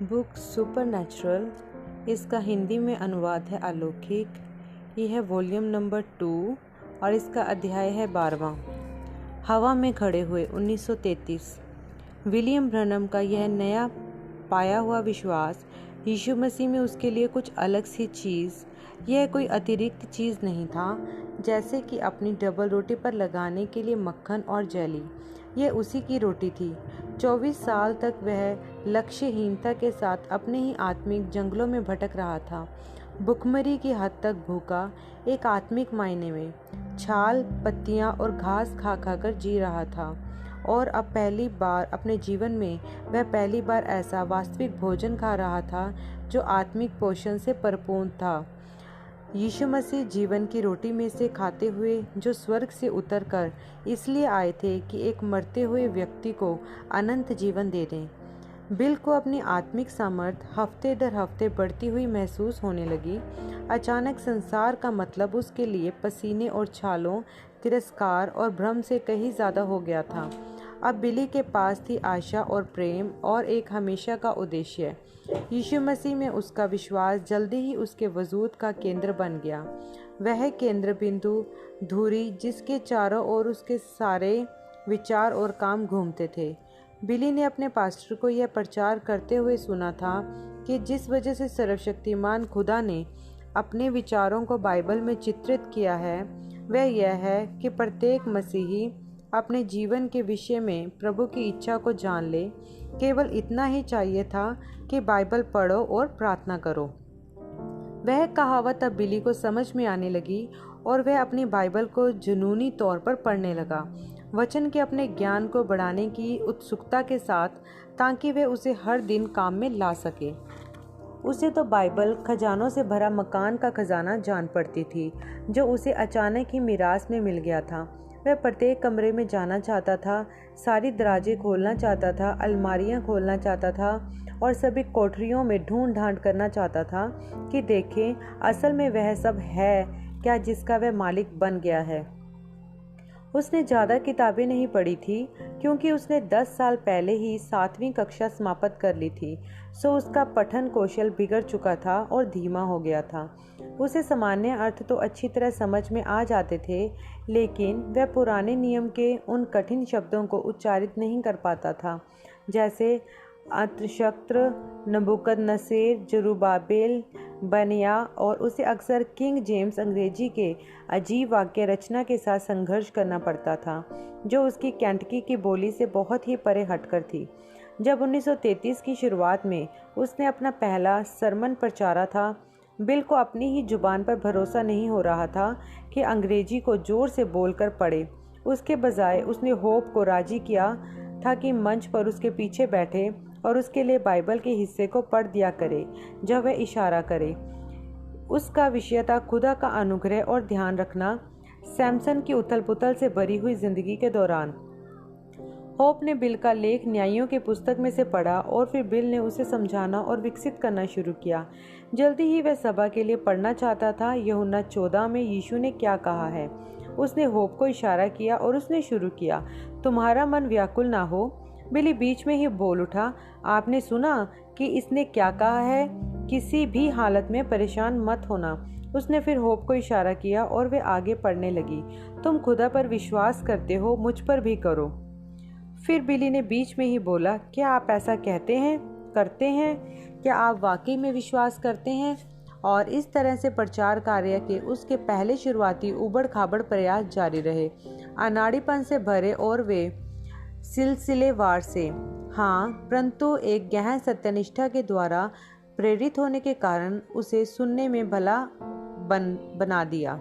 Book supernatural, इसका हिंदी में अनुवाद है अलौकिक। ये है वॉल्यूम नंबर 2 और इसका अध्याय है 12वां। हवा में खड़े हुए 1933। विलियम ब्रनम का यह नया पाया हुआ विश्वास यीशु मसीह में उसके लिए कुछ अलग सी चीज़, यह कोई अतिरिक्त चीज़ नहीं था, जैसे कि अपनी डबल रोटी पर लगाने के लिए मक्खन और जेली। यह उसी की रोटी थी। 24 साल तक वह लक्ष्यहीनता के साथ अपने ही आत्मिक जंगलों में भटक रहा था, भुखमरी की हद तक भूखा, एक आत्मिक मायने में छाल, पत्तियां और घास खा खाकर जी रहा था। और अब पहली बार अपने जीवन में वह पहली बार ऐसा वास्तविक भोजन खा रहा था जो आत्मिक पोषण से परिपूर्ण था। यीशु मसीह जीवन की रोटी में से खाते हुए जो स्वर्ग से उतरकर इसलिए आए थे कि एक मरते हुए व्यक्ति को अनंत जीवन दे दें। बिल को अपनी आत्मिक सामर्थ्य हफ्ते दर हफ्ते बढ़ती हुई महसूस होने लगी। अचानक संसार का मतलब उसके लिए पसीने और छालों, तिरस्कार और भ्रम से कहीं ज़्यादा हो गया था। अब बिली के पास थी आशा और प्रेम और एक हमेशा का उद्देश्य। यीशु मसीह में उसका विश्वास जल्दी ही उसके वजूद का केंद्र बन गया। वह केंद्र बिंदु, धुरी जिसके चारों ओर उसके सारे विचार और काम घूमते थे। बिली ने अपने पास्टर को यह प्रचार करते हुए सुना था कि जिस वजह से सर्वशक्तिमान खुदा ने अपने विचारों को बाइबल में चित्रित किया है, वह यह है कि प्रत्येक मसीही अपने जीवन के विषय में प्रभु की इच्छा को जान ले। केवल इतना ही चाहिए था कि बाइबल पढ़ो और प्रार्थना करो। वह कहावत अब बिली को समझ में आने लगी और वह अपनी बाइबल को जुनूनी तौर पर पढ़ने लगा, वचन के अपने ज्ञान को बढ़ाने की उत्सुकता के साथ, ताकि वह उसे हर दिन काम में ला सके। उसे तो बाइबल खजानों से भरा मकान का खजाना जान पड़ती थी, जो उसे अचानक ही मिरास में मिल गया था। वह प्रत्येक कमरे में जाना चाहता था, सारी दराजें खोलना चाहता था, अलमारियां खोलना चाहता था और सभी कोठरियों में ढूंढ ढांड करना चाहता था कि देखें असल में वह सब है क्या जिसका वह मालिक बन गया है। उसने ज़्यादा किताबें नहीं पढ़ी थी, क्योंकि उसने 10 साल पहले ही 7वीं कक्षा समाप्त कर ली थी, सो उसका पठन कौशल बिगड़ चुका था और धीमा हो गया था। उसे सामान्य अर्थ तो अच्छी तरह समझ में आ जाते थे, लेकिन वह पुराने नियम के उन कठिन शब्दों को उच्चारित नहीं कर पाता था, जैसे अतशस्त्र, नबूकदनेस्सर, जरुब्बाबेल, बनिया, और उसे अक्सर किंग जेम्स अंग्रेजी के अजीब वाक्य रचना के साथ संघर्ष करना पड़ता था, जो उसकी केंटकी की बोली से बहुत ही परे हटकर थी। जब 1933 की शुरुआत में उसने अपना पहला सरमन प्रचारा था, बिल को अपनी ही जुबान पर भरोसा नहीं हो रहा था कि अंग्रेजी को जोर से बोलकर पढ़े। उसके बजाय उसने होप को राजी किया था कि मंच पर उसके पीछे बैठे और उसके लिए बाइबल के हिस्से को पढ़ दिया करे जब वह इशारा करे। उसका विषय था खुदा का अनुग्रह और ध्यान रखना सैमसन की उथल पुथल से भरी हुई जिंदगी के दौरान। होप ने बिल का लेख न्यायियों की पुस्तक में से पढ़ा और फिर बिल ने उसे समझाना और विकसित करना शुरू किया। जल्दी ही वह सभा के लिए पढ़ना चाहता था यूहन्ना 14 में यीशु ने क्या कहा है। उसने होप को इशारा किया और उसने शुरू किया, तुम्हारा मन व्याकुल ना हो। बिली बीच में ही बोल उठा, आपने सुना कि इसने क्या कहा है, किसी भी हालत में परेशान मत होना। उसने फिर होप को इशारा किया और वे आगे पढ़ने लगी, तुम खुदा पर विश्वास करते हो, मुझ पर भी करो। फिर बिली ने बीच में ही बोला, क्या आप ऐसा कहते हैं, करते हैं? क्या आप वाकई में विश्वास करते हैं? और इस तरह से प्रचार कार्य के उसके पहले शुरुआती उबड़ खाबड़ प्रयास जारी रहे, अनाड़ीपन से भरे और वे सिलसिलेवार से, हाँ, परंतु एक गहन सत्यनिष्ठा के द्वारा प्रेरित होने के कारण उसे सुनने में भला बना दिया।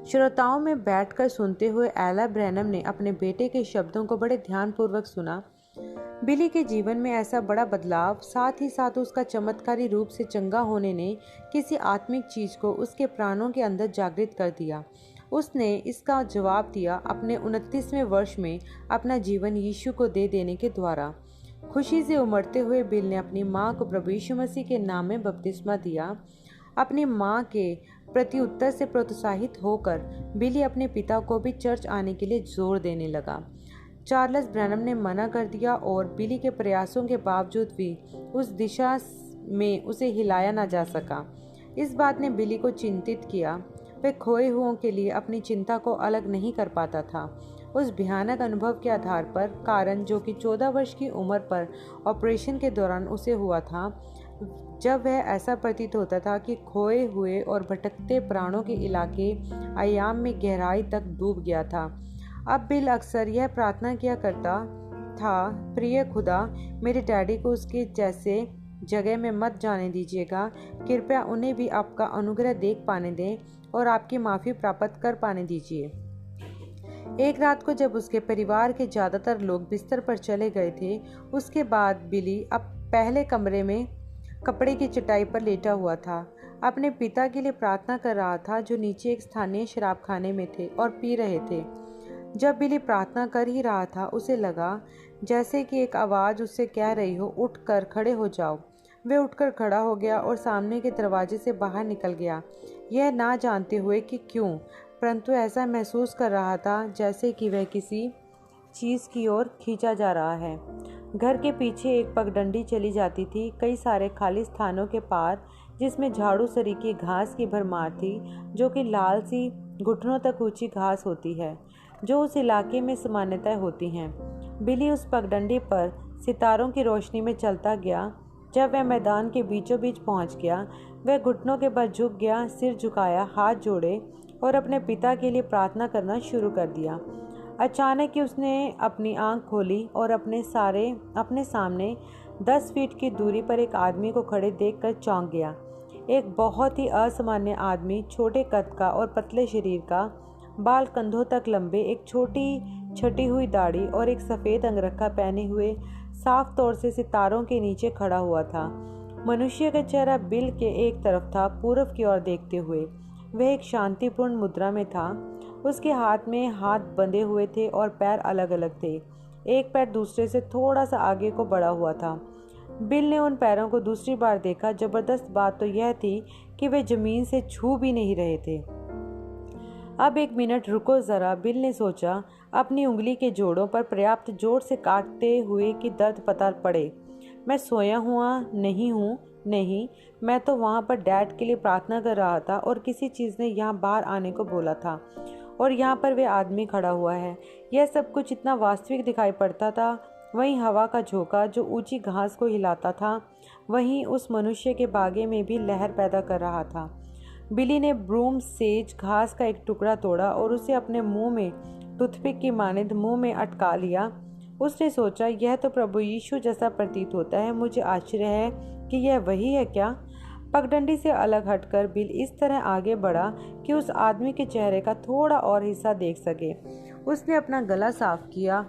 श्रोताओं में बैठकर सुनते हुए एला ब्रैनम ने अपने बेटे के शब्दों को बड़े ध्यानपूर्वक सुना। बिली के जीवन में ऐसा बड़ा बदलाव, साथ ही साथ उसका चमत्कारी रूप से चंगा होने ने किसी आत्मिक चीज को उसके प्राणों के अंदर जागृत कर दिया। उसने इसका जवाब दिया अपने 29वें वर्ष में अपना जीवन यीशु को दे देने के द्वारा। खुशी से उमड़ते हुए बिल ने अपनी माँ को प्रभु यीशु मसीह के नाम में बपतिस्मा दिया। अपनी माँ के प्रत्युत्तर से प्रोत्साहित होकर बिली अपने पिता को भी चर्च आने के लिए जोर देने लगा। चार्ल्स ब्रैनम ने मना कर दिया और बिली के प्रयासों के बावजूद भी उस दिशा में उसे हिलाया न जा सका। इस बात ने बिली को चिंतित किया। वह खोए हुओं के लिए अपनी चिंता को अलग नहीं कर पाता था। उस भयानक अनुभव के आधार पर कारण, जो कि 14 वर्ष की उम्र पर ऑपरेशन के दौरान उसे हुआ था, जब वह ऐसा प्रतीत होता था कि खोए हुए और भटकते प्राणों के इलाके आयाम में गहराई तक डूब गया था। अब बिल अक्सर यह प्रार्थना किया करता था, प्रिय खुदा, मेरे डैडी को उसके जैसे जगह में मत जाने दीजिएगा। कृपया उन्हें भी आपका अनुग्रह देख पाने दें और आपकी माफ़ी प्राप्त कर पाने दीजिए। एक रात को जब उसके परिवार के ज़्यादातर लोग बिस्तर पर चले गए थे, उसके बाद बिली अब पहले कमरे में कपड़े की चटाई पर लेटा हुआ था। अपने पिता के लिए प्रार्थना कर रहा था, जो नीचे एक स्थानीय शराबखाने में थे और पी रहे थे। जब बिली प्रार्थना कर ही रहा था, उसे लगा जैसे कि एक आवाज़ उससे कह रही हो, उठकर खड़े हो जाओ। वह उठकर खड़ा हो गया और सामने के दरवाजे से बाहर निकल गया, यह ना जानते हुए कि क्यों, परंतु ऐसा महसूस कर रहा था जैसे कि वह किसी चीज़ की ओर खींचा जा रहा है। घर के पीछे एक पगडंडी चली जाती थी, कई सारे खाली स्थानों के पार, जिसमें झाड़ू सरीकी घास की भरमार थी, जो कि लाल सी घुटनों तक ऊंची घास होती है, जो उस इलाके में सामान्यतः होती हैं। बिली उस पगडंडी पर सितारों की रोशनी में चलता गया। जब वह मैदान के बीचों बीच पहुंच गया, वह घुटनों के बल झुक गया, सिर झुकाया, हाथ जोड़े और अपने पिता के लिए प्रार्थना करना शुरू कर दिया। अचानक ही उसने अपनी आंख खोली और अपने सामने 10 फीट की दूरी पर एक आदमी को खड़े देखकर चौंक गया। एक बहुत ही असामान्य आदमी, छोटे कद का और पतले शरीर का, बाल कंधों तक लंबे, एक छोटी छटी हुई दाढ़ी और एक सफ़ेद अंगरखा पहने हुए साफ तौर से सितारों के नीचे खड़ा हुआ था। मनुष्य का चेहरा बिल के एक तरफ था, पूर्व की ओर देखते हुए। वह एक शांतिपूर्ण मुद्रा में था। उसके हाथ में हाथ बंधे हुए थे और पैर अलग अलग थे। एक पैर दूसरे से थोड़ा सा आगे को बढ़ा हुआ था। बिल ने उन पैरों को दूसरी बार देखा। जबरदस्त बात तो यह थी कि वे जमीन से छू भी नहीं रहे थे। अब एक मिनट रुको ज़रा, बिल ने सोचा, अपनी उंगली के जोड़ों पर पर्याप्त जोर से काटते हुए कि दर्द पता पड़े। मैं सोया हुआ नहीं हूँ, नहीं, मैं तो वहाँ पर डैड के लिए प्रार्थना कर रहा था और किसी चीज़ ने यहाँ बाहर आने को बोला था और यहाँ पर वे आदमी खड़ा हुआ है। यह सब कुछ इतना वास्तविक दिखाई पड़ता था। वहीं हवा का झोंका जो ऊंची घास को हिलाता था, वहीं उस मनुष्य के बागे में भी लहर पैदा कर रहा था। बिली ने ब्रूम सेज घास का एक टुकड़ा तोड़ा और उसे अपने मुंह में टूथपिक की मानिंद मुंह में अटका लिया। उसने सोचा, यह तो प्रभु यीशु जैसा प्रतीत होता है। मुझे आश्चर्य है कि यह वही है क्या? पगडंडी से अलग हटकर बिल इस तरह आगे बढ़ा कि उस आदमी के चेहरे का थोड़ा और हिस्सा देख सके। उसने अपना गला साफ किया।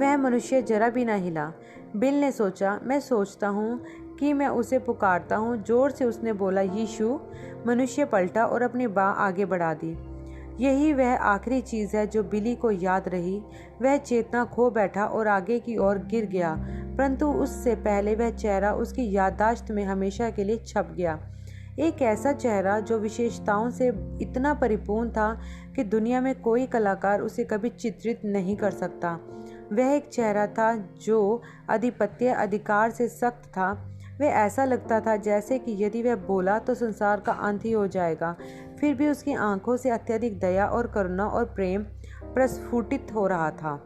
वह मनुष्य जरा भी न हिला। बिल ने सोचा, मैं सोचता हूँ कि मैं उसे पुकारता हूँ। जोर से उसने बोला, यीशु। मनुष्य पलटा और अपनी बाँह आगे बढ़ा दी। यही वह आखिरी चीज़ है जो बिली को याद रही। वह चेतना खो बैठा और आगे की ओर गिर गया, परंतु उससे पहले वह चेहरा उसकी याददाश्त में हमेशा के लिए छप गया। एक ऐसा चेहरा जो विशेषताओं से इतना परिपूर्ण था कि दुनिया में कोई कलाकार उसे कभी चित्रित नहीं कर सकता। वह एक चेहरा था जो आधिपत्य अधिकार से सख्त था। वह ऐसा लगता था जैसे कि यदि वह बोला तो संसार का अंत ही हो जाएगा। फिर भी उसकी आंखों से अत्यधिक दया और करुणा और प्रेम प्रस्फुटित हो रहा था।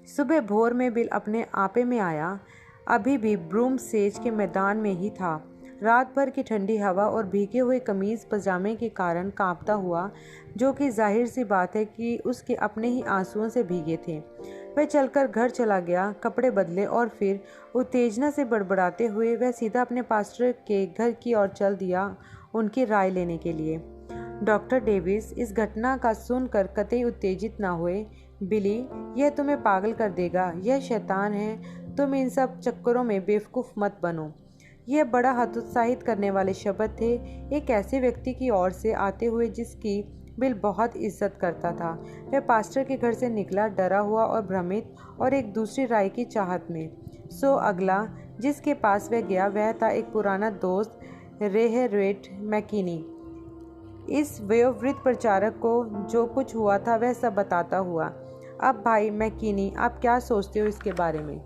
सुबह भोर में बिल अपने आपे में आया। अभी भी ब्रूम सेज के मैदान में ही था। रात भर की ठंडी हवा और भीगे हुए कमीज पजामे के कारण कांपता हुआ, जो कि जाहिर सी बात है कि उसके अपने ही आंसुओं से भीगे थे। वह चलकर घर चला गया, कपड़े बदले और फिर उत्तेजना से बड़बड़ाते हुए वह सीधा अपने पास्टर के घर की ओर चल दिया, उनकी राय लेने के लिए। डॉक्टर डेविस इस घटना का सुनकर कतई उत्तेजित न हुए। बिली, यह तुम्हें पागल कर देगा, यह शैतान है, तुम इन सब चक्करों में बेवकूफ़ मत बनो। यह बड़ा हतोत्साहित करने वाले शब्द थे, एक ऐसे व्यक्ति की ओर से आते हुए जिसकी बिल बहुत इज्जत करता था। वह पास्टर के घर से निकला, डरा हुआ और भ्रमित और एक दूसरी राय की चाहत में। सो अगला जिसके पास वह गया वह था एक पुराना दोस्त, रेहरेट मैकिनी। इस वयोवृद्ध प्रचारक को जो कुछ हुआ था वह सब बताता हुआ। अब भाई मैकिनी, आप क्या सोचते हो इसके बारे में?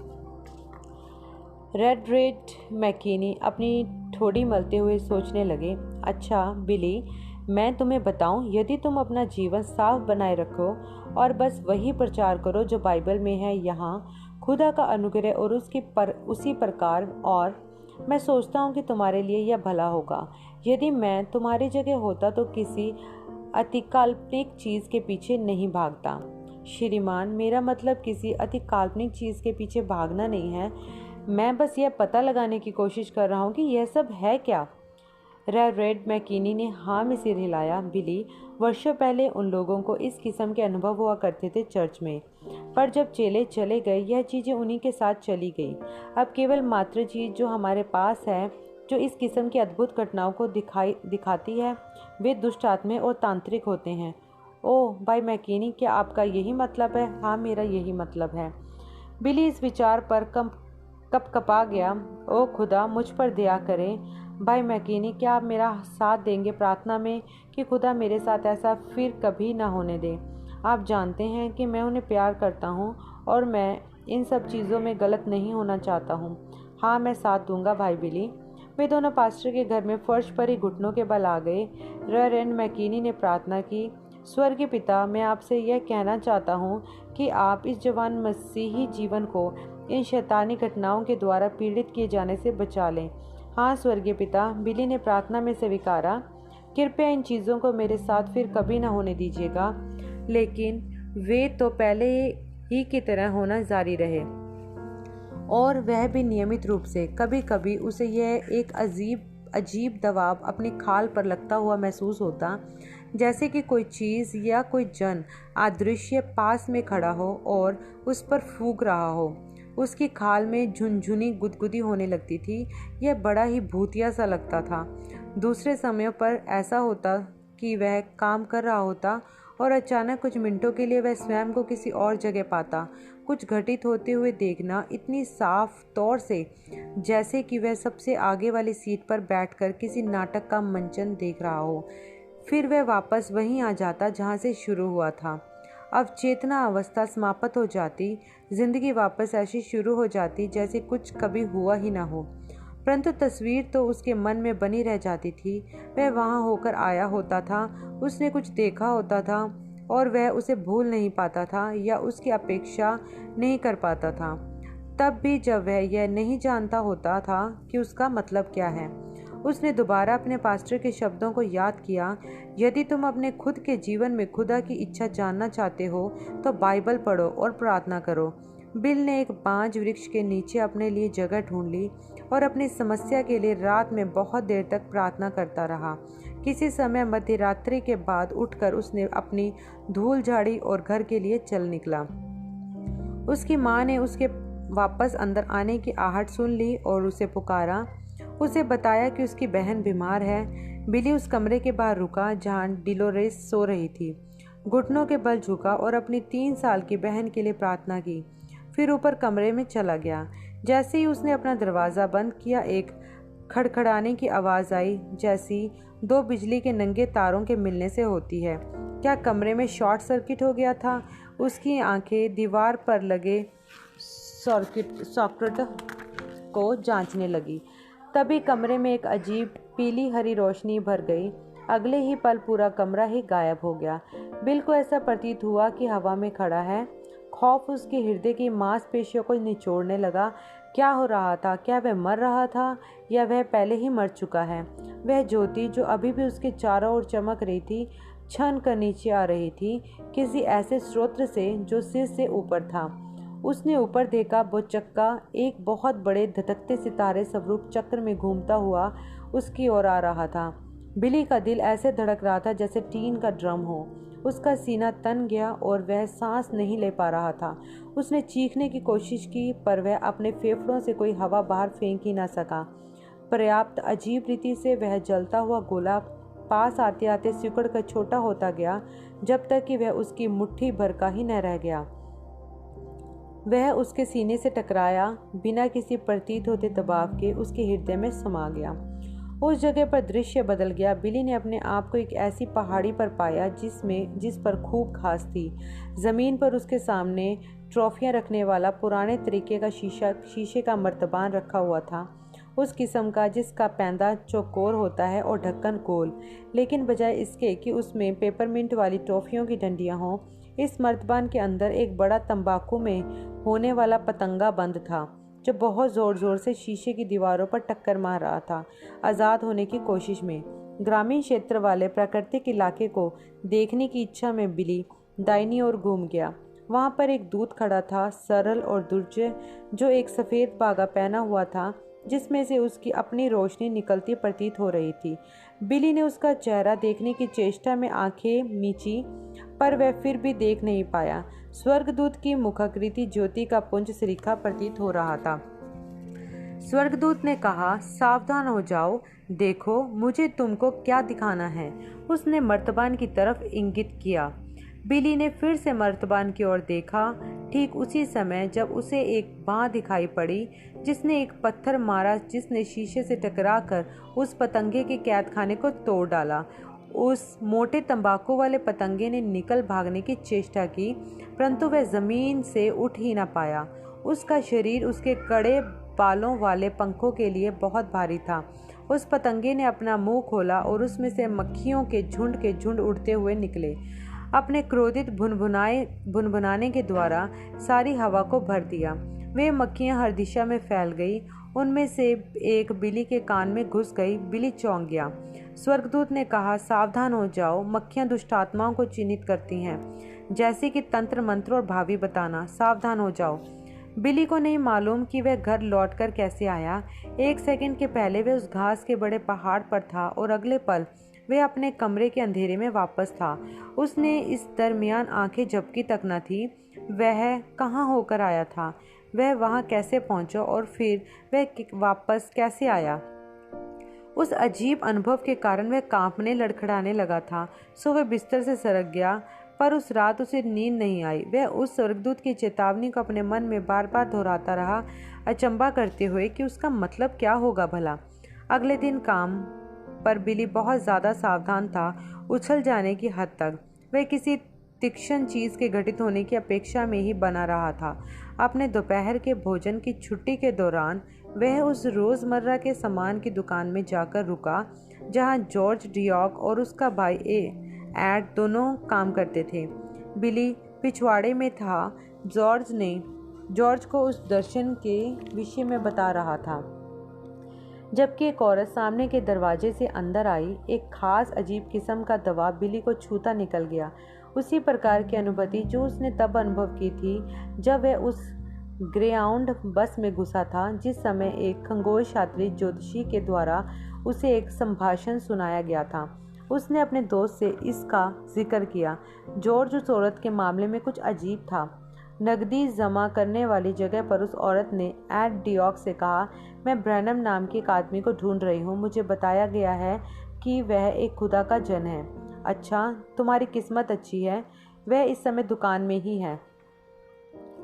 रेड मैकिनी अपनी ठोड़ी मलते हुए सोचने लगे। अच्छा बिली, मैं तुम्हें बताऊं, यदि तुम अपना जीवन साफ बनाए रखो और बस वही प्रचार करो जो बाइबल में है, यहाँ खुदा का अनुग्रह और उसी प्रकार, और मैं सोचता हूँ कि तुम्हारे लिए यह भला होगा। यदि मैं तुम्हारी जगह होता तो किसी अतिकाल्पनिक चीज़ के पीछे नहीं भागता। श्रीमान, मेरा मतलब किसी अतिकाल्पनिक चीज़ के पीछे भागना नहीं है। मैं बस यह पता लगाने की कोशिश कर रहा हूँ कि यह सब है क्या। रेड मैकिनी ने हाँ में सिर हिलाया। बिली, वर्षों पहले उन लोगों को इस किस्म के अनुभव हुआ करते थे चर्च में, पर जब चेले चले गए यह चीज़ें उन्हीं के साथ चली गई। अब केवल मात्र चीज़ जो हमारे पास है जो इस किस्म की अद्भुत घटनाओं को दिखाती है वे दुष्ट आत्मे और तांत्रिक होते हैं। ओह भाई मैकिनी, क्या आपका यही मतलब है? हाँ, मेरा यही मतलब है। बिली इस विचार पर कपकपा गया। ओ खुदा, मुझ पर दया करें। भाई मैकिनी, क्या आप मेरा साथ देंगे प्रार्थना में कि खुदा मेरे साथ ऐसा फिर कभी ना होने दे? आप जानते हैं कि मैं उन्हें प्यार करता हूँ और मैं इन सब चीज़ों में गलत नहीं होना चाहता हूँ। हाँ, मैं साथ दूंगा भाई बिली। वे दोनों पास्टर के घर में फर्श पर ही घुटनों के बल आ गए। रेड मैकिनी ने प्रार्थना की। स्वर्गीय पिता, मैं आपसे यह कहना चाहता हूँ कि आप इस जवान मसीही जीवन को इन शैतानी घटनाओं के द्वारा पीड़ित किए जाने से बचा लें। हाँ स्वर्गीय पिता, बिली ने प्रार्थना में स्वीकारा। कृपया इन चीज़ों को मेरे साथ फिर कभी ना होने दीजिएगा, लेकिन वे तो पहले ही की तरह होना जारी रहे, और वह भी नियमित रूप से। कभी कभी उसे यह एक अजीब दबाव अपनी खाल पर लगता हुआ महसूस होता, जैसे कि कोई चीज़ या कोई जन अदृश्य पास में खड़ा हो और उस पर फूंक रहा हो। उसकी खाल में झुनझुनी गुदगुदी होने लगती थी। यह बड़ा ही भूतिया सा लगता था। दूसरे समयों पर ऐसा होता कि वह काम कर रहा होता और अचानक कुछ मिनटों के लिए वह स्वयं को किसी और जगह पाता। कुछ घटित होते हुए देखना इतनी साफ तौर से जैसे कि वह सबसे आगे वाली सीट पर बैठकर किसी नाटक का मंचन देख रहा हो। फिर वह वापस वहीं आ जाता जहां से शुरू हुआ था। अब चेतना अवस्था समाप्त हो जाती, जिंदगी वापस ऐसी शुरू हो जाती जैसे कुछ कभी हुआ ही ना हो। परंतु तस्वीर तो उसके मन में बनी रह जाती थी। वह वहां होकर आया होता था, उसने कुछ देखा होता था और वह उसे भूल नहीं पाता था या उसकी अपेक्षा नहीं कर पाता था, तब भी जब वह यह नहीं जानता होता था कि उसका मतलब क्या है। उसने दोबारा अपने पास्टर के शब्दों को याद किया, यदि तुम अपने खुद के जीवन में खुदा की इच्छा जानना चाहते हो तो बाइबल पढ़ो और प्रार्थना करो। बिल ने एक बांज वृक्ष के नीचे अपने लिए जगह ढूंढ ली और अपनी समस्या के लिए रात में बहुत देर तक प्रार्थना करता रहा। किसी समय मध्य रात्रि के बाद उठकर उसने अपनी धूल झाड़ी और घर के लिए चल निकला। उसकी माँ ने उसके वापस अंदर आने की आहट सुन ली और उसे पुकारा। उसे बताया कि उसकी बहन बीमार है। बिली उस कमरे के बाहर रुका जहाँ डिलोरेस सो रही थी। घुटनों के बल झुका और अपनी 3 साल की बहन के लिए प्रार्थना की। फिर ऊपर कमरे में चला गया। जैसे ही उसने अपना दरवाज़ा बंद किया, एक खड़खड़ाने की आवाज़ आई, जैसी 2 बिजली के नंगे तारों के मिलने से होती है। क्या कमरे में शॉर्ट सर्किट हो गया था? उसकी आंखें दीवार पर लगे सॉकेट को जांचने लगी। तभी कमरे में एक अजीब पीली हरी रोशनी भर गई। अगले ही पल पूरा कमरा ही गायब हो गया। बिल को ऐसा प्रतीत हुआ कि हवा में खड़ा है। खौफ उसके हृदय की मांसपेशियों को निचोड़ने लगा। क्या हो रहा था? क्या वह मर रहा था या वह पहले ही मर चुका है? वह ज्योति जो अभी भी उसके चारों ओर चमक रही थी, छन कर नीचे आ रही थी, किसी ऐसे स्रोत से जो सिर से ऊपर था। उसने ऊपर देखा, वो चक्का एक बहुत बड़े धधकते सितारे स्वरूप चक्र में घूमता हुआ उसकी ओर आ रहा था। बिली का दिल ऐसे धड़क रहा था जैसे टीन का ड्रम हो। उसका सीना तन गया और वह सांस नहीं ले पा रहा था। उसने चीखने की कोशिश की, पर वह अपने फेफड़ों से कोई हवा बाहर फेंक ही ना सका। पर्याप्त अजीब रीति से वह जलता हुआ गोला पास आते आते सिकुड़ कर छोटा होता गया, जब तक कि वह उसकी मुट्ठी भर का ही न रह गया। वह उसके सीने से टकराया, बिना किसी प्रतीत होते दबाव के उसके हृदय में समा गया। उस जगह पर दृश्य बदल गया। बिली ने अपने आप को एक ऐसी पहाड़ी पर पाया जिस पर खूब घास थी। ज़मीन पर उसके सामने ट्रॉफियां रखने वाला पुराने तरीके का शीशे का मर्तबान रखा हुआ था, उस किस्म का जिसका पैंदा चौकोर होता है और ढक्कन गोल। लेकिन बजाय इसके कि उसमें पेपरमिंट वाली टॉफियों की डंडियां हों, इस मर्तबान के अंदर एक बड़ा तंबाकू में होने वाला पतंगा बंद था, जो बहुत ज़ोर ज़ोर से शीशे की दीवारों पर टक्कर मार रहा था, आज़ाद होने की कोशिश में। ग्रामीण क्षेत्र वाले प्राकृतिक इलाके को देखने की इच्छा में बिली दाहिनी ओर घूम गया। वहाँ पर एक दूत खड़ा था, सरल और दुर्जय, जो एक सफ़ेद पागा पहना हुआ था जिसमें से उसकी अपनी रोशनी निकलती प्रतीत हो रही थी। बिली ने उसका चेहरा देखने की चेष्टा में आंखें मींची, पर वह फिर भी देख नहीं पाया। स्वर्गदूत की मुखाकृति ज्योति का पुंज सरीखा प्रतीत हो रहा था। स्वर्गदूत ने कहा, सावधान हो जाओ, देखो मुझे तुमको क्या दिखाना है। उसने मर्तबान की तरफ इंगित किया। बिली ने फिर से मर्तबान की ओर देखा। ठीक उसी समय जब उसे एक बाँह दिखाई पड़ी जिसने एक पत्थर मारा, जिसने शीशे से टकराकर उस पतंगे के कैदखाने को तोड़ डाला। उस मोटे तंबाकू वाले पतंगे ने निकल भागने की चेष्टा की, परंतु वह जमीन से उठ ही न पाया। उसका शरीर उसके कड़े बालों वाले पंखों के लिए बहुत भारी था। उस पतंगे ने अपना मुंह खोला और उसमें से मक्खियों के झुंड उड़ते हुए निकले। अपने क्रोधित भुनभुनाने के द्वारा सारी हवा को भर दिया। वे मक्खियां हर दिशा में फैल गई। उनमें से एक बिली के कान में घुस गई। बिली चौंक गया। स्वर्गदूत ने कहा, सावधान हो जाओ, मक्खियां दुष्टात्माओं को चिन्हित करती हैं, जैसे कि तंत्र मंत्र और भावी बताना। सावधान हो जाओ। बिली को नहीं मालूम कि वह घर लौटकर कैसे आया। एक सेकंड के पहले वह उस घास के बड़े पहाड़ पर था और अगले पल वह अपने कमरे के अंधेरे में वापस था। उसने इस दरमियान आंखें झपकी तक न थी। वह कहाँ होकर आया था, वह वहाँ कैसे पहुँचा और फिर वह वापस कैसे आया। उस अजीब अनुभव के कारण वह कांपने लड़खड़ाने लगा था, सो वह बिस्तर से सरक गया। पर उस रात उसे नींद नहीं आई। वह उस स्वर्गदूत की चेतावनी को अपने मन में बार बार दोहराता रहा, अचंभा करते हुए कि उसका मतलब क्या होगा भला। अगले दिन काम पर बिली बहुत ज़्यादा सावधान था, उछल जाने की हद तक। वह किसी तीक्ष्ण चीज़ के घटित होने की अपेक्षा में ही बना रहा था। अपने दोपहर के भोजन की छुट्टी के दौरान वह उस रोज़मर्रा के सामान की दुकान में जाकर रुका, जहां जॉर्ज डियॉक और उसका भाई एड दोनों काम करते थे। बिली पिछवाड़े में था। जॉर्ज को उस दर्शन के विषय में बता रहा था, जबकि एक औरत सामने के दरवाजे से अंदर आई। एक खास अजीब किस्म का दबाव बिली को छूता निकल गया। उसी प्रकार की अनुभूति जो उसने तब अनुभव की थी जब वह उस ग्रेआउंड बस में घुसा था, जिस समय एक खंगोश यात्री ज्योतिषी के द्वारा उसे एक संभाषण सुनाया गया था। उसने अपने दोस्त से इसका जिक्र किया। जॉर्ज उस औरत के मामले में कुछ अजीब था। नकदी जमा करने वाली जगह पर उस औरत ने एड डियॉक से कहा, मैं ब्रैनम नाम के एक आदमी को ढूंढ रही हूँ। मुझे बताया गया है कि वह एक खुदा का जन है। अच्छा, तुम्हारी किस्मत अच्छी है, वह इस समय दुकान में ही है।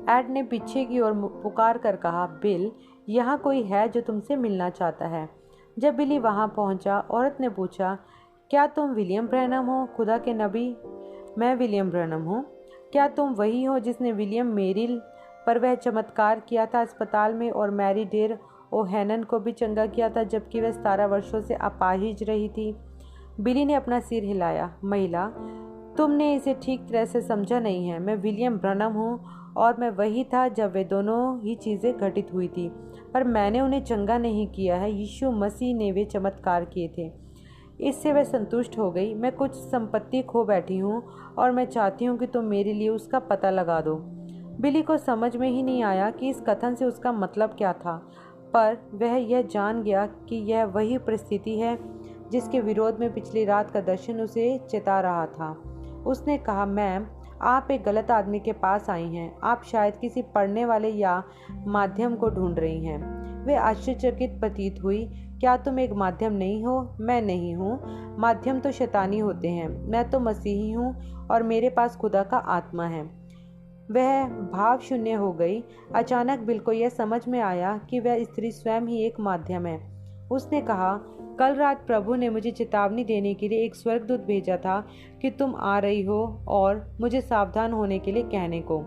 एड ने पीछे की ओर पुकार कर कहा, बिल, यहाँ कोई है जो तुमसे मिलना चाहता है। जब बिली वहाँ पहुँचा, औरत ने पूछा, क्या तुम विलियम ब्रैनम हो, खुदा के नबी? मैं विलियम ब्रैनम हूँ। क्या तुम वही हो जिसने विलियम मेरिल पर वह चमत्कार किया था अस्पताल में और मैरी डेर ओहेनन को भी चंगा किया था जबकि वह 17 वर्षों से अपाहिज रही थी? बिली ने अपना सिर हिलाया। महिला, तुमने इसे ठीक तरह से समझा नहीं है। मैं विलियम ब्रैनम हूँ और मैं वही था जब वे दोनों ही चीज़ें घटित हुई थी, पर मैंने उन्हें चंगा नहीं किया है। यीशु मसीह ने वे चमत्कार किए थे। इससे वह संतुष्ट हो गई। मैं कुछ संपत्ति खो बैठी हूँ और मैं चाहती हूँ कि तुम मेरे लिए उसका पता लगा दो। बिली को समझ में ही नहीं आया कि इस कथन से उसका मतलब क्या था, पर वह यह जान गया कि यह वही परिस्थिति है जिसके विरोध में पिछली रात का दर्शन उसे चेता रहा था। उसने कहा, मैम, आप एक गलत आदमी के पास आई हैं। आप शायद किसी पढ़ने वाले या माध्यम को ढूंढ रही हैं। वे आश्चर्यचकित प्रतीत हुई। क्या तुम एक माध्यम नहीं हो? मैं नहीं हूँ। माध्यम तो शैतानी होते हैं। मैं तो मसीही हूँ और मेरे पास खुदा का आत्मा है। वह भाव शून्य हो गई। अचानक बिल को यह समझ में आया कि वह स्त्री स्वयं ही एक माध्यम है। उसने कहा, कल रात प्रभु ने मुझे चेतावनी देने के लिए एक स्वर्गदूत भेजा था कि तुम आ रही हो और मुझे सावधान होने के लिए कहने को।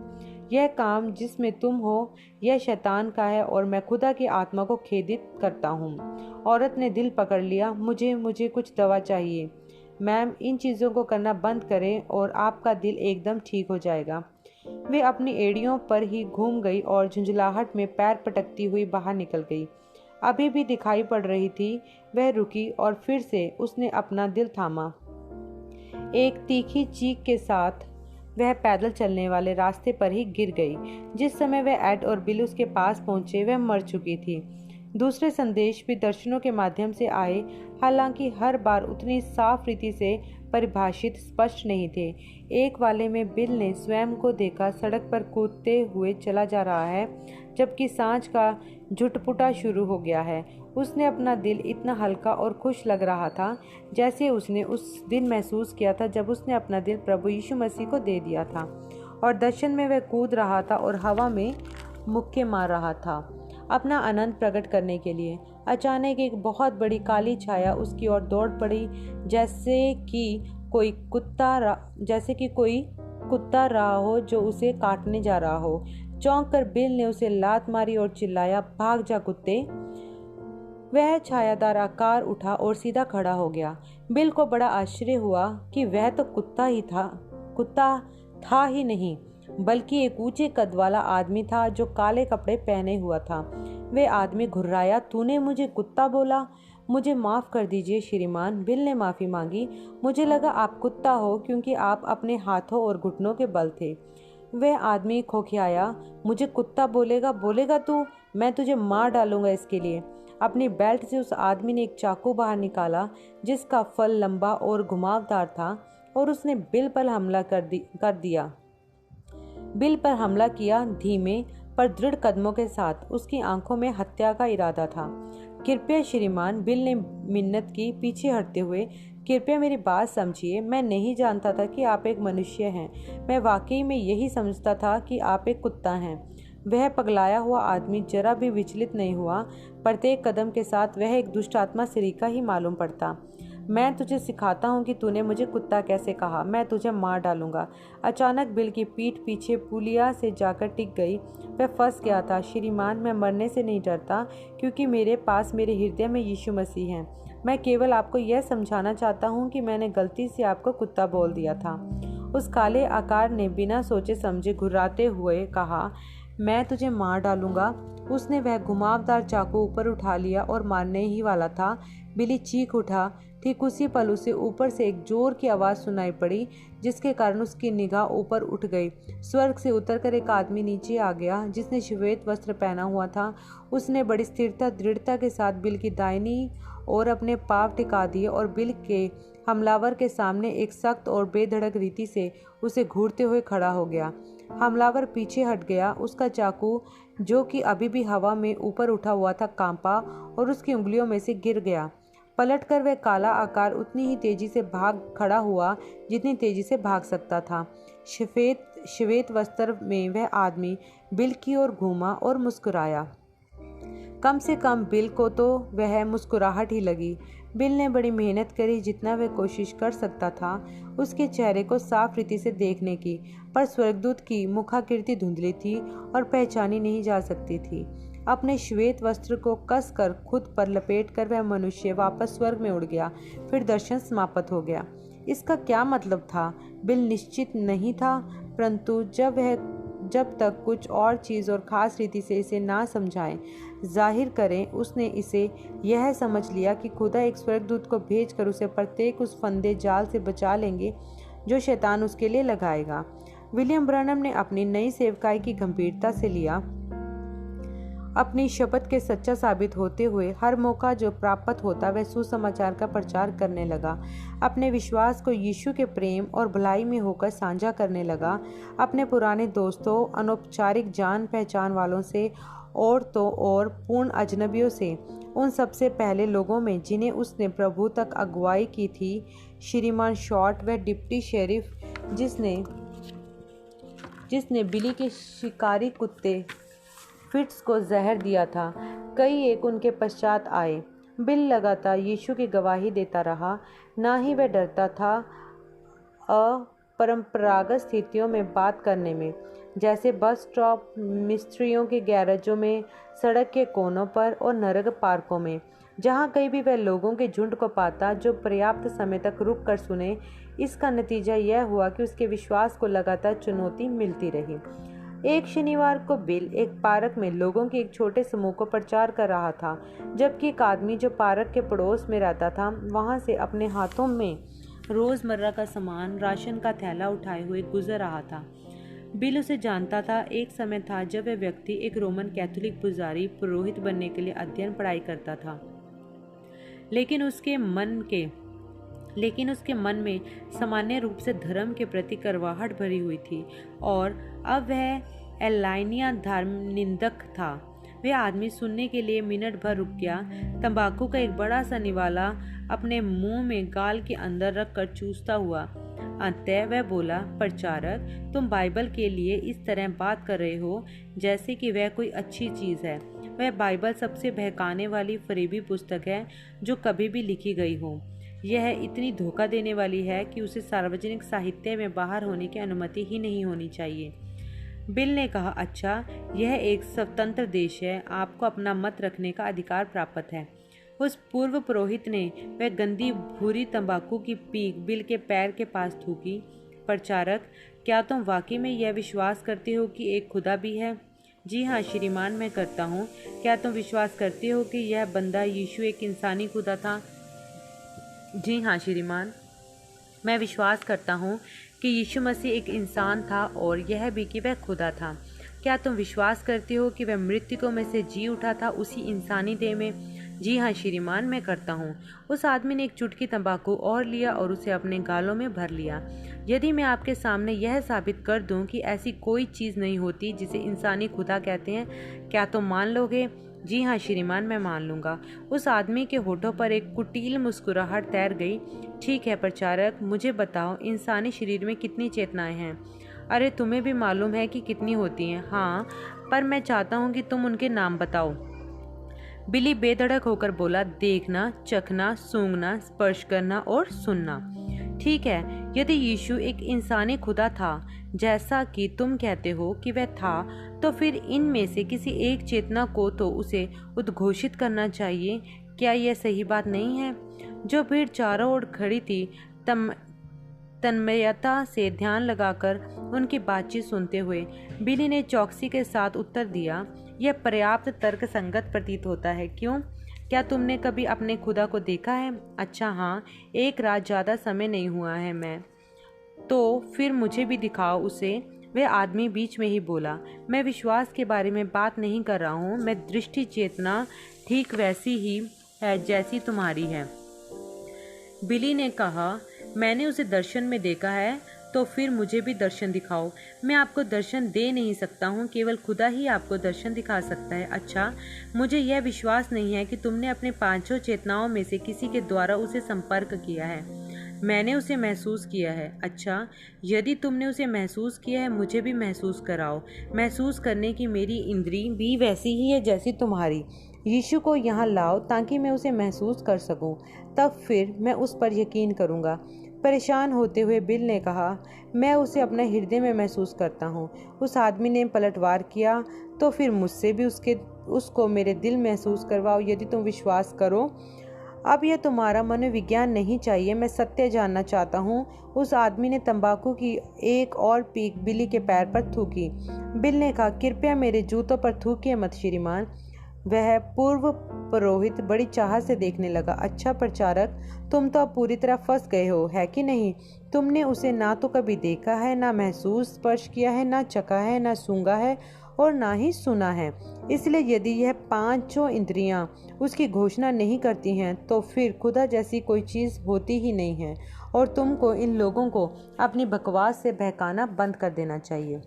यह काम जिसमें तुम हो यह शैतान का है और मैं खुदा की आत्मा को खेदित करता हूँ। औरत ने दिल पकड़ लिया, मुझे कुछ दवा चाहिए। मैम, इन चीज़ों को करना बंद करें और आपका दिल एकदम ठीक हो जाएगा। वे अपनी एड़ियों पर ही घूम गई और झुंझलाहट में पैर पटकती हुई बाहर निकल गई। अभी भी दिखाई पड़ रही थी। वह रुकी और फिर से उसने अपना दिल थामा। एक तीखी चीख के साथ वह पैदल चलने वाले रास्ते पर ही गिर गई। जिस समय वह एड और बिल उसके पास पहुंचे वह मर चुकी थी। दूसरे संदेश भी दर्शनों के माध्यम से आए, हालांकि हर बार उतनी साफ रीति से परिभाषित स्पष्ट नहीं थे। एक वाले में बिल ने स्वयं को देखा सड़क पर कूदते हुए चला जा रहा है, जबकि सांझ का झुटपुटा शुरू हो गया है। उसने अपना दिल इतना हल्का और खुश लग रहा था जैसे उसने उस दिन महसूस किया था जब उसने अपना दिल प्रभु यीशु मसीह को दे दिया था। और दर्शन में वह कूद रहा था और हवा में मुक्के मार रहा था अपना आनंद प्रकट करने के लिए। अचानक एक बहुत बड़ी काली छाया उसकी ओर दौड़ पड़ी, जैसे कि कोई कुत्ता रहा हो जो उसे काटने जा रहा हो। चौंक कर बिल ने उसे लात मारी और चिल्लाया, भाग जा कुत्ते। वह छायादार आकार उठा और सीधा खड़ा हो गया। बिल को बड़ा आश्चर्य हुआ कि वह तो कुत्ता था ही नहीं, बल्कि एक ऊंचे कद वाला आदमी था जो काले कपड़े पहने हुआ था। वे आदमी घुर्राया, तूने मुझे कुत्ता बोला? मुझे माफ़ कर दीजिए श्रीमान, बिल ने माफ़ी मांगी। मुझे लगा आप कुत्ता हो क्योंकि आप अपने हाथों और घुटनों के बल थे। वह आदमी खोखियाया, मुझे कुत्ता बोलेगा तू? मैं तुझे मार डालूंगा इसके लिए। अपनी बेल्ट से उस आदमी ने एक चाकू बाहर निकाला जिसका फल लंबा और घुमावदार था और उसने बिल पर हमला कर दिया। बिल पर हमला किया, धीमे पर दृढ़ कदमों के साथ। उसकी आंखों में हत्या का इरादा था। कृपया श्रीमान, बिल ने मिन्नत की पीछे हटते हुए, कृपया मेरी बात समझिए। मैं नहीं जानता था कि आप एक मनुष्य हैं। मैं वाकई में यही समझता था कि आप एक कुत्ता हैं। वह पगलाया हुआ आदमी जरा भी विचलित नहीं हुआ। प्रत्येक कदम के साथ वह एक दुष्ट आत्मा सरीका ही मालूम पड़ता। मैं तुझे सिखाता हूँ कि तूने मुझे कुत्ता कैसे कहा। मैं तुझे मार डालूंगा। अचानक बिल की पीठ पीछे पुलिया से जाकर टिक गई। वह फंस गया था। श्रीमान, मैं मरने से नहीं डरता क्योंकि मेरे पास मेरे हृदय में यीशु मसीह है। मैं केवल आपको यह समझाना चाहता हूँ कि मैंने गलती से आपको कुत्ता बोल दिया था। उस काले आकार ने बिना सोचे समझे घुर्राते हुए कहा, मैं तुझे मार डालूंगा। उसने वह घुमावदार चाकू ऊपर उठा लिया और मारने ही वाला था। बिली चीख उठा। ठीक उसी पल उसे ऊपर से एक जोर की आवाज़ सुनाई पड़ी, जिसके कारण उसकी निगाह ऊपर उठ गई। स्वर्ग से उतरकर एक आदमी नीचे आ गया जिसने श्वेत वस्त्र पहना हुआ था। उसने बड़ी स्थिरता दृढ़ता के साथ बिल की दाहिनी ओर अपने पाँव टिका दिए और बिल के हमलावर के सामने एक सख्त और बेधड़क रीति से उसे घूरते हुए खड़ा हो गया। हमलावर पीछे हट गया। उसका चाकू, जो कि अभी भी हवा में ऊपर उठा हुआ था, कांपा और उसकी उंगलियों में से गिर गया। पलटकर वह काला आकार उतनी ही तेजी से भाग खड़ा हुआ जितनी तेजी से भाग सकता था। श्वेत वस्त्र में वह आदमी बिल की ओर घूमा और मुस्कुराया। कम से कम बिल को तो वह मुस्कुराहट ही लगी। बिल ने बड़ी मेहनत करी, जितना वह कोशिश कर सकता था उसके चेहरे को साफ रीति से देखने की, पर स्वर्गदूत की मुखाकृति धुंधली थी और पहचानी नहीं जा सकती थी। अपने श्वेत वस्त्र को कसकर खुद पर लपेटकर वह मनुष्य वापस स्वर्ग में उड़ गया। फिर दर्शन समाप्त हो गया। इसका क्या मतलब था? बिल निश्चित नहीं था, परंतु जब तक कुछ और चीज़ और ख़ास रीति से इसे ना समझाएं, जाहिर करें, उसने इसे यह समझ लिया कि खुदा एक स्वर्गदूत को भेजकर उसे प्रत्येक उस फंदे जाल से बचा लेंगे जो शैतान उसके लिए लगाएगा। विलियम ब्रैनम ने अपनी नई सेवकाई की गंभीरता से लिया। अपनी शपथ के सच्चा साबित होते हुए हर मौका जो प्राप्त होता वह सुसमाचार का प्रचार करने लगा। अपने विश्वास को यीशु के प्रेम और भलाई में होकर साझा करने लगा। अपने पुराने दोस्तों, अनौपचारिक जान पहचान वालों से और तो और पूर्ण अजनबियों से, उन सबसे पहले लोगों में जिन्हें उसने प्रभु तक अगुवाई की थी, श्रीमान शॉर्ट वह डिप्टी शेरिफ जिसने बिली के शिकारी कुत्ते फिट्स को जहर दिया था। कई एक उनके पश्चात आए। बिल लगातार यीशु की गवाही देता रहा। ना ही वह डरता था अपरंपरागत स्थितियों में बात करने में, जैसे बस स्टॉप, मिस्त्रियों के गैरेजों में, सड़क के कोनों पर और नरक पार्कों में। जहाँ कहीं भी वह लोगों के झुंड को पाता जो पर्याप्त समय तक रुक कर सुने। इसका नतीजा यह हुआ कि उसके विश्वास को लगातार चुनौती मिलती रही। एक शनिवार को बिल एक पार्क में लोगों के एक छोटे समूह को प्रचार कर रहा था, जबकि एक आदमी जो पार्क के पड़ोस में रहता था वहां से अपने हाथों में रोजमर्रा का सामान, राशन का थैला उठाए हुए गुजर रहा था। बिल उसे जानता था। एक समय था जब वह व्यक्ति एक रोमन कैथोलिक पुजारी, पुरोहित बनने के लिए अध्ययन पढ़ाई करता था, लेकिन उसके मन में सामान्य रूप से धर्म के प्रति करवाहट भरी हुई थी, और अब वह एलाइनिया धर्म निंदक था। वह आदमी सुनने के लिए मिनट भर रुक गया, तंबाकू का एक बड़ा सा निवाला अपने मुंह में गाल के अंदर रखकर चूसता हुआ। अंततः वह बोला, प्रचारक, तुम बाइबल के लिए इस तरह बात कर रहे हो जैसे कि वह कोई अच्छी चीज़ है। वह बाइबल सबसे बहकाने वाली फरेबी पुस्तक है जो कभी भी लिखी गई हो। यह इतनी धोखा देने वाली है कि उसे सार्वजनिक साहित्य में बाहर होने की अनुमति ही नहीं होनी चाहिए। बिल ने कहा, अच्छा, यह एक स्वतंत्र देश है, आपको अपना मत रखने का अधिकार प्राप्त है। उस पूर्व पुरोहित ने वह गंदी भूरी तंबाकू की पीक बिल के पैर के पास थूकी। प्रचारक, क्या तुम वाकई में यह विश्वास करते हो कि एक खुदा भी है? जी हाँ श्रीमान, मैं करता हूँ। क्या तुम विश्वास करते हो कि यह बंदा यीशु एक इंसानी खुदा था? जी हाँ श्रीमान, मैं विश्वास करता हूँ कि यीशु मसीह एक इंसान था और यह भी कि वह खुदा था। क्या तुम विश्वास करते हो कि वह मृतकों में से जी उठा था उसी इंसानी देह में? जी हाँ श्रीमान, मैं करता हूँ। उस आदमी ने एक चुटकी तंबाकू और लिया और उसे अपने गालों में भर लिया। यदि मैं आपके सामने यह साबित कर दूं कि ऐसी कोई चीज़ नहीं होती जिसे इंसानी खुदा कहते हैं, क्या तुम मान लोगे? जी हाँ श्रीमान, मैं मान लूँगा। उस आदमी के होठों पर एक कुटिल मुस्कुराहट तैर गई। ठीक है प्रचारक, मुझे बताओ, इंसानी शरीर में कितनी चेतनाएं हैं? अरे तुम्हें भी मालूम है कि कितनी होती हैं। हाँ, पर मैं चाहता हूँ कि तुम उनके नाम बताओ। बिली बेधड़क होकर बोला, देखना, चखना, सूंघना, स्पर्श करना और सुनना। ठीक है, यदि यीशु एक इंसानी खुदा था जैसा कि तुम कहते हो कि वह था, तो फिर इनमें से किसी एक चेतना को तो उसे उद्घोषित करना चाहिए। क्या यह सही बात नहीं है? जो भीड़ चारों ओर खड़ी थी तन्मयता से ध्यान लगाकर उनकी बातचीत सुनते हुए बिली ने चौकसी के साथ उत्तर दिया, यह पर्याप्त तर्क संगत प्रतीत होता है। क्यों? क्या तुमने कभी अपने खुदा को देखा है? अच्छा हाँ, एक रात, ज़्यादा समय नहीं हुआ है। मैं तो फिर मुझे भी दिखाओ उसे। वह आदमी बीच में ही बोला, मैं विश्वास के बारे में बात नहीं कर रहा हूँ, मैं दृष्टि चेतना ठीक वैसी ही है जैसी तुम्हारी है। बिली ने कहा, मैंने उसे दर्शन में देखा है, तो फिर मुझे भी दर्शन दिखाओ। मैं आपको दर्शन दे नहीं सकता हूँ, केवल खुदा ही आपको दर्शन दिखा सकता है। अच्छा, मुझे यह विश्वास नहीं है कि तुमने अपने पांचों चेतनाओं में से किसी के द्वारा उसे संपर्क किया है। मैंने उसे महसूस किया है। अच्छा, यदि तुमने उसे महसूस किया है, मुझे भी महसूस कराओ। महसूस करने की मेरी इंद्री भी वैसी ही है जैसी तुम्हारी। यीशु को यहाँ लाओ ताकि मैं उसे महसूस कर सकूं, तब फिर मैं उस पर यकीन करूँगा। परेशान होते हुए बिल ने कहा, मैं उसे अपने हृदय में महसूस करता हूँ। उस आदमी ने पलटवार किया, तो फिर मुझसे भी उसको मेरे दिल महसूस करवाओ यदि तुम विश्वास करो। अब यह तुम्हारा मनोविज्ञान नहीं चाहिए, मैं सत्य जानना चाहता हूँ। उस आदमी ने तंबाकू की एक और पीक बिली के पैर पर थूकी। बिल ने कहा, कृपया मेरे जूतों पर थूकिए मत श्रीमान। वह पूर्व पुरोहित बड़ी चाह से देखने लगा। अच्छा प्रचारक, तुम तो अब पूरी तरह फंस गए हो, है कि नहीं? तुमने उसे ना तो कभी देखा है, ना महसूस स्पर्श किया है, ना चखा है, ना सूंघा है और ना ही सुना है। इसलिए यदि यह पांचों इंद्रियां उसकी घोषणा नहीं करती हैं, तो फिर खुदा जैसी कोई चीज़ होती ही नहीं है, और तुमको इन लोगों को अपनी बकवास से बहकाना बंद कर देना चाहिए।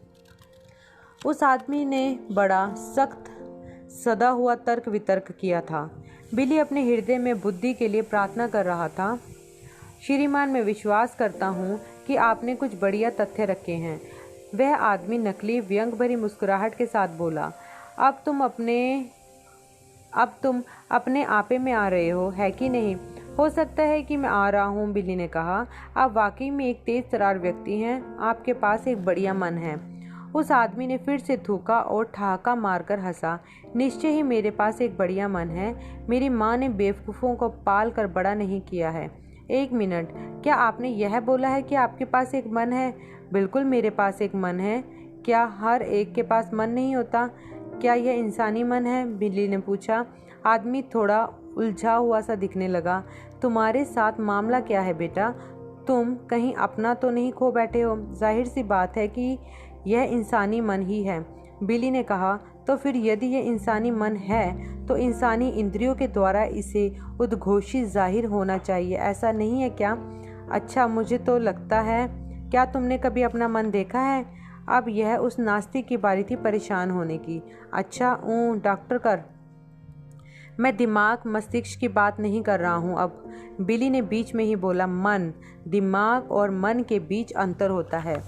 उस आदमी ने बड़ा सख्त सदा हुआ तर्क वितर्क किया था। बिली अपने हृदय में बुद्धि के लिए प्रार्थना कर रहा था। श्रीमान, मैं विश्वास करता हूँ कि आपने कुछ बढ़िया तथ्य रखे हैं। वह आदमी नकली व्यंग भरी मुस्कुराहट के साथ बोला, अब तुम अपने अब तुम अपने आपे में आ रहे हो, है कि नहीं? हो सकता है कि मैं आ रहा हूँ, बिली ने कहा। आप वाकई में एक तेज तर्रार व्यक्ति हैं। आपके पास एक बढ़िया मन है। उस आदमी ने फिर से थूका और ठहाका मारकर हंसा। निश्चय ही मेरे पास एक बढ़िया मन है। मेरी माँ ने बेवकूफ़ों को पाल कर बड़ा नहीं किया है। एक मिनट, क्या आपने यह बोला है कि आपके पास एक मन है? बिल्कुल, मेरे पास एक मन है। क्या हर एक के पास मन नहीं होता? क्या यह इंसानी मन है? बिल्ली ने पूछा। आदमी थोड़ा उलझा हुआ सा दिखने लगा। तुम्हारे साथ मामला क्या है बेटा? तुम कहीं अपना तो नहीं खो बैठे हो? जाहिर सी बात है कि यह इंसानी मन ही है, बिली ने कहा। तो फिर यदि यह इंसानी मन है तो इंसानी इंद्रियों के द्वारा इसे उद्घोषित जाहिर होना चाहिए, ऐसा नहीं है क्या? अच्छा, मुझे तो लगता है। क्या तुमने कभी अपना मन देखा है? अब यह उस नास्तिक की बारी थी परेशान होने की। अच्छा, डॉक्टर कर। मैं दिमाग मस्तिष्क की बात नहीं कर रहा हूँ अब, बिली ने बीच में ही बोला। मन, दिमाग और मन के बीच अंतर होता है।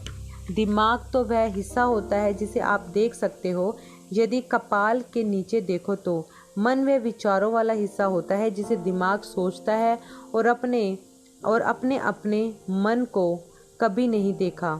दिमाग तो वह हिस्सा होता है जिसे आप देख सकते हो, यदि कपाल के नीचे देखो तो। मन वह विचारों वाला हिस्सा होता है जिसे दिमाग सोचता है, और अपने अपने मन को कभी नहीं देखा।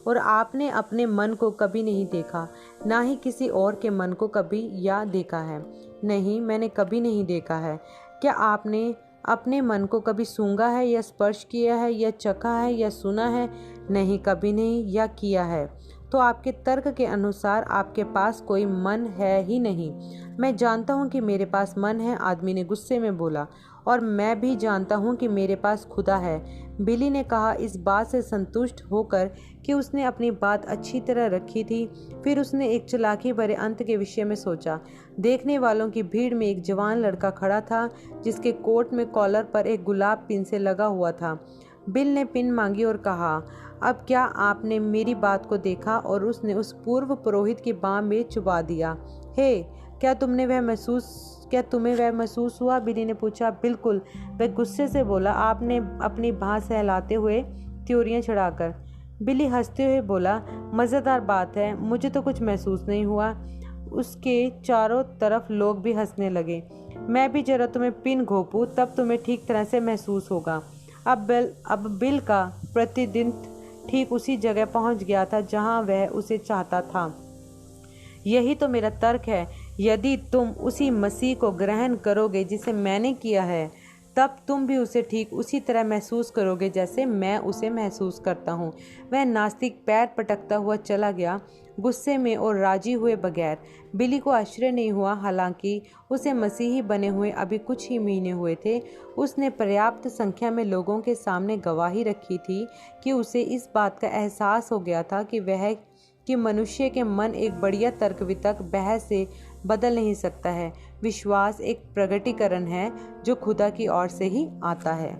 और आपने अपने मन को कभी नहीं देखा, ना ही किसी और के मन को कभी या देखा है? नहीं, मैंने कभी नहीं देखा है। क्या आपने अपने मन को कभी सूंघा है या स्पर्श किया है या चखा है या सुना है? नहीं, कभी नहीं या किया है। तो आपके तर्क के अनुसार आपके पास कोई मन है ही नहीं। मैं जानता हूँ कि मेरे पास मन है, आदमी ने गुस्से में बोला। और मैं भी जानता हूँ कि मेरे पास खुदा है, बिली ने कहा, इस बात से संतुष्ट होकर कि उसने अपनी बात अच्छी तरह रखी थी। फिर उसने एक चालाकी भरे अंत के विषय में सोचा। देखने वालों की भीड़ में एक जवान लड़का खड़ा था जिसके कोट में कॉलर पर एक गुलाब पिन से लगा हुआ था। बिल ने पिन मांगी और कहा, अब क्या आपने मेरी बात को देखा? और उसने उस पूर्व पुरोहित की बाँह में चुबा दिया। हे, क्या तुम्हें वह महसूस हुआ? बिली ने पूछा। बिल्कुल, वह गुस्से से बोला। आपने अपनी बाँह सहलाते हुए त्योरियां चढ़ाकर। बिली हंसते हुए बोला, मज़ेदार बात है, मुझे तो कुछ महसूस नहीं हुआ। उसके चारों तरफ लोग भी हंसने लगे। मैं भी जरा तुम्हें पिन घोंपूं, तब तुम्हें ठीक तरह से महसूस होगा। अब बिल का प्रतिदिन ठीक उसी जगह पहुंच गया था जहां वह उसे चाहता था। यही तो मेरा तर्क है। यदि तुम उसी मसीह को ग्रहण करोगे जिसे मैंने किया है, तब तुम भी उसे ठीक उसी तरह महसूस करोगे जैसे मैं उसे महसूस करता हूँ। वह नास्तिक पैर पटकता हुआ चला गया, गुस्से में और राजी हुए बगैर। बिली को आश्चर्य नहीं हुआ, हालांकि उसे मसीही बने हुए अभी कुछ ही महीने हुए थे। उसने पर्याप्त संख्या में लोगों के सामने गवाही रखी थी कि उसे इस बात का एहसास हो गया था कि मनुष्य के मन एक बढ़िया तर्क वितर्क बहस से बदल नहीं सकता है। विश्वास एक प्रगटीकरण है जो खुदा की ओर से ही आता है।